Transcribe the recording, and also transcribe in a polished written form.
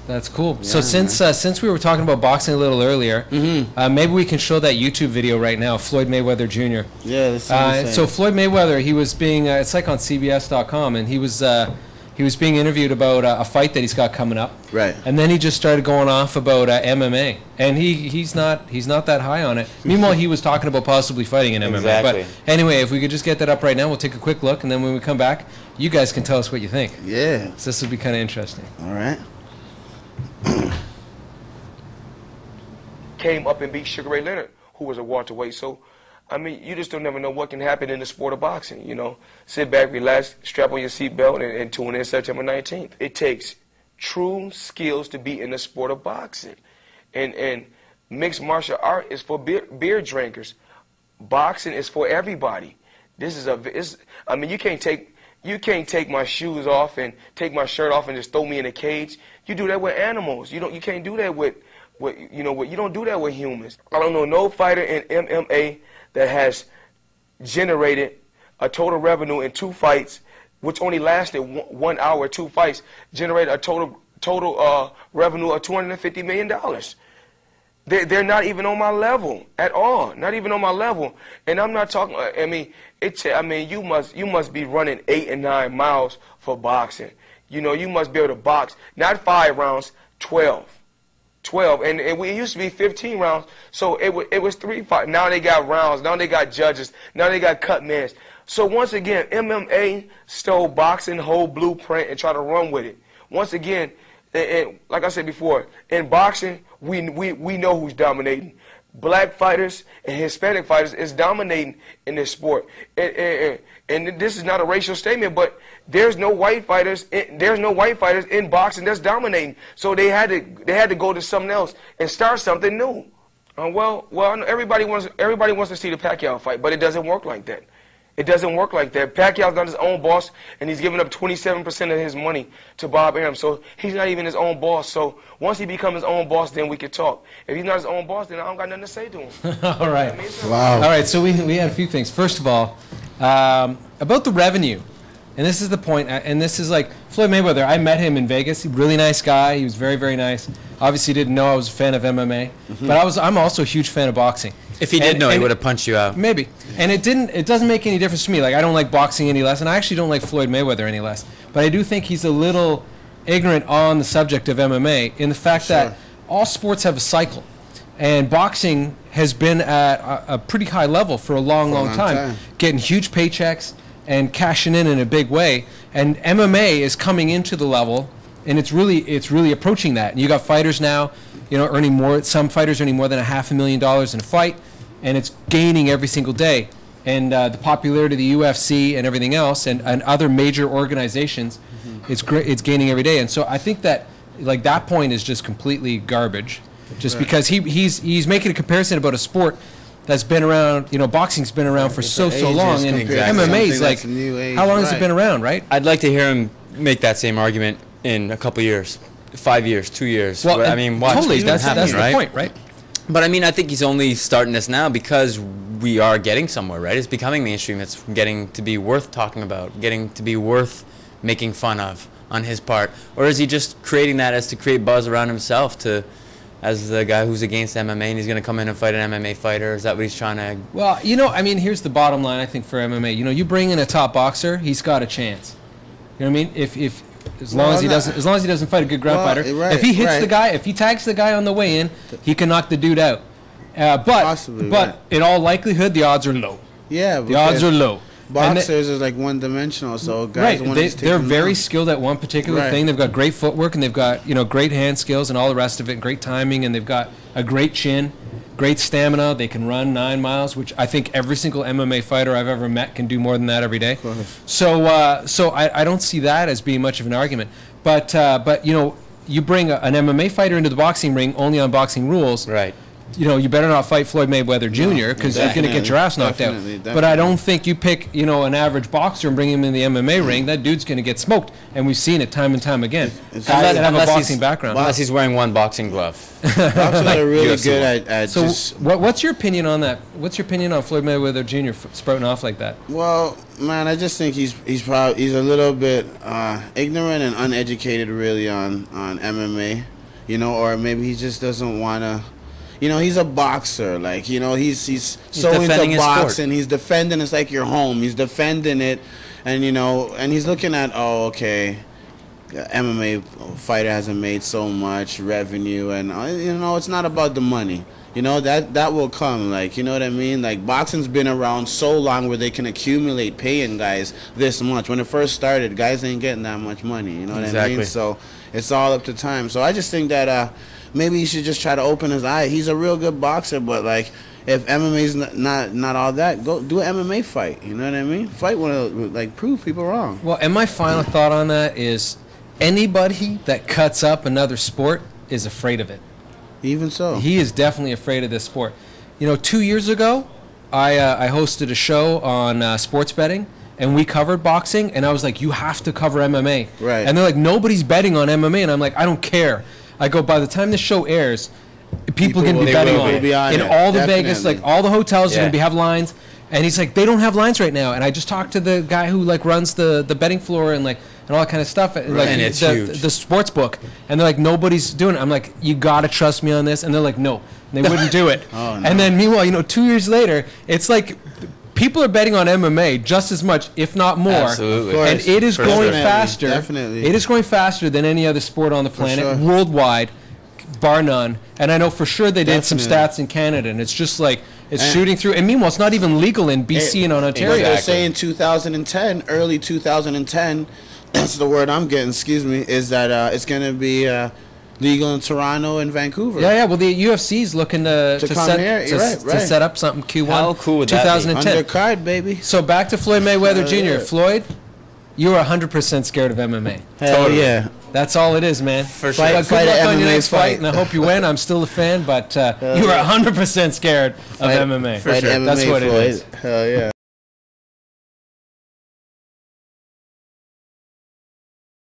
That's cool. Yeah, so since we were talking about boxing a little earlier, maybe we can show that YouTube video right now, Floyd Mayweather Jr. Yeah, that's so Floyd Mayweather, he was being, it's like on CBS.com, and he was being interviewed about a fight that he's got coming up. Right. And then he just started going off about MMA, and he's not that high on it. Meanwhile, he was talking about possibly fighting in MMA. Exactly. But anyway, if we could just get that up right now, we'll take a quick look, and then when we come back, you guys can tell us what you think. Yeah. So this will be kind of interesting. All right. Came up and beat Sugar Ray Leonard, who was a welterweight. So, I mean, you just don't never know what can happen in the sport of boxing, you know. Sit back, relax, strap on your seatbelt, and tune in September 19th. It takes true skills to be in the sport of boxing. And mixed martial art is for beer drinkers. Boxing is for everybody. This is I mean, you can't take my shoes off and take my shirt off and just throw me in a cage. You do that with animals. You can't do that with you don't do that with humans. I don't know no fighter in MMA that has generated a total revenue in 2 fights, which only lasted 1 hour, 2 fights, generated a total revenue of $250 million. They're not even on my level at all. Not even on my level. And I'm not talking. I mean, you must be running 8 and 9 miles for boxing. You know, you must be able to box not 5 rounds, 12. 12, and it used to be 15 rounds, so it was 3 fights. Now they got rounds, now they got judges, now they got cut mans. So once again, MMA stole boxing whole blueprint and tried to run with it. Once again, and like I said before, in boxing, we know who's dominating. Black fighters and Hispanic fighters is dominating in this sport. And this is not a racial statement, but there's no white fighters. There's no white fighters in boxing that's dominating. So they had to go to something else and start something new. Well, everybody wants to see the Pacquiao fight, but it doesn't work like that. It doesn't work like that. Pacquiao's not his own boss, and he's giving up 27% of his money to Bob Arum. So he's not even his own boss. So once he becomes his own boss, then we can talk. If he's not his own boss, then I don't got nothing to say to him. All right. Wow. All right, so we had a few things. First of all, about the revenue. And this is the point, and this is like Floyd Mayweather. I met him in Vegas. He's a really nice guy. He was very, very nice. Obviously didn't know I was a fan of MMA, but I'm also a huge fan of boxing. If he did know, he would have punched you out. Maybe. And it doesn't make any difference to me. Like, I don't like boxing any less, and I actually don't like Floyd Mayweather any less. But I do think he's a little ignorant on the subject of MMA in the fact that all sports have a cycle. And boxing has been at a pretty high level for a long, long time, getting huge paychecks and cashing in a big way. And MMA is coming into the level, and it's really approaching that. And you got fighters now, you know, earning more. Some fighters earning more than $500,000 in a fight, and it's gaining every single day. And the popularity of the UFC and everything else, and other major organizations, it's gaining every day. And so I think that like that point is just completely garbage, just because he's making a comparison about a sport that's been around. You know, boxing's been around for so long, and MMA's like, how long has it been around, right? I'd like to hear him make that same argument in a couple years, 5 years, 2 years. Well, I mean, watch totally, that's the point, right? But I mean, I think he's only starting this now because we are getting somewhere, right? It's becoming mainstream. It's getting to be worth talking about, getting to be worth making fun of on his part. Or is he just creating that as to create buzz around himself, to as the guy who's against MMA and he's going to come in and fight an MMA fighter? Is that what he's trying to... Well, you know, I mean, here's the bottom line, I think, for MMA. You know, you bring in a top boxer, he's got a chance. You know what I mean? As long as he doesn't fight a good ground fighter. If he hits the guy, if he tags the guy on the way in, he can knock the dude out. But in all likelihood, the odds are low. Yeah, the odds are low. Boxers is like one-dimensional, so guys they're very skilled at one particular thing. They've got great footwork, and they've got great hand skills and all the rest of it, and great timing, and they've got a great chin, great stamina. They can run 9 miles, which I think every single MMA fighter I've ever met can do more than that every day. So I don't see that as being much of an argument. But you know, you bring an MMA fighter into the boxing ring only on boxing rules. Right. you better not fight Floyd Mayweather Jr. because you're going to get your ass knocked out. But I don't think you pick, an average boxer and bring him in the MMA ring. That dude's going to get smoked, and we've seen it time and time again. Guys that have a boxing background. Unless he's wearing one boxing glove. Boxers are really good at so just... what's your opinion on that? What's your opinion on Floyd Mayweather Jr. Sprouting off like that? Well, man, I just think he's a little bit ignorant and uneducated really on MMA, or maybe he just doesn't want to. He's a boxer. Like, he's so into boxing. He's defending. It's like your home. He's defending it, and and he's looking at, oh, okay, MMA fighter hasn't made so much revenue, and it's not about the money. That will come. Like, you know what I mean? Like, boxing's been around so long where they can accumulate paying guys this much. When it first started, guys ain't getting that much money. You know what I mean? So it's all up to time. So I just think that maybe he should just try to open his eye. He's a real good boxer, but like, if MMA's not all that, go do an MMA fight. You know what I mean? Fight one of, like, prove people wrong. Well, and my final thought on that is, anybody that cuts up another sport is afraid of it. Even so, he is definitely afraid of this sport. 2 years ago, I hosted a show on sports betting, and we covered boxing, and I was like, you have to cover MMA. Right. And they're like, nobody's betting on MMA, and I'm like, I don't care. I go, by the time the show airs, people are going to be betting on it. In all the Vegas, like all the hotels are going to have lines. And he's like, they don't have lines right now. And I just talked to the guy who like runs the betting floor and all that kind of stuff. Like, and it's huge. The sports book. And they're like, nobody's doing it. I'm like, you got to trust me on this. And they're like, no. And they wouldn't do it. Oh, no. And then meanwhile, 2 years later, it's like people are betting on MMA just as much, if not more. Absolutely. And it is going faster. Definitely. It is going faster than any other sport on the planet, worldwide, bar none. And I know for sure they did some stats in Canada, and it's just like, it's shooting through. And meanwhile, it's not even legal in BC and Ontario. They're saying 2010, early 2010, that's the word I'm getting, excuse me, is that it's going to be legal in Toronto and Vancouver. Yeah. Well, the UFC's looking to set up something Q1. How cool would 2010. that be? Undercard, baby. So back to Floyd Mayweather Jr. Floyd, you are 100% scared of MMA. Hell yeah. That's all it is, man. For sure. Good luck on your next fight, and I hope you win. I'm still a fan, but you are 100% scared of MMA. For sure. That's what it is. Hell yeah.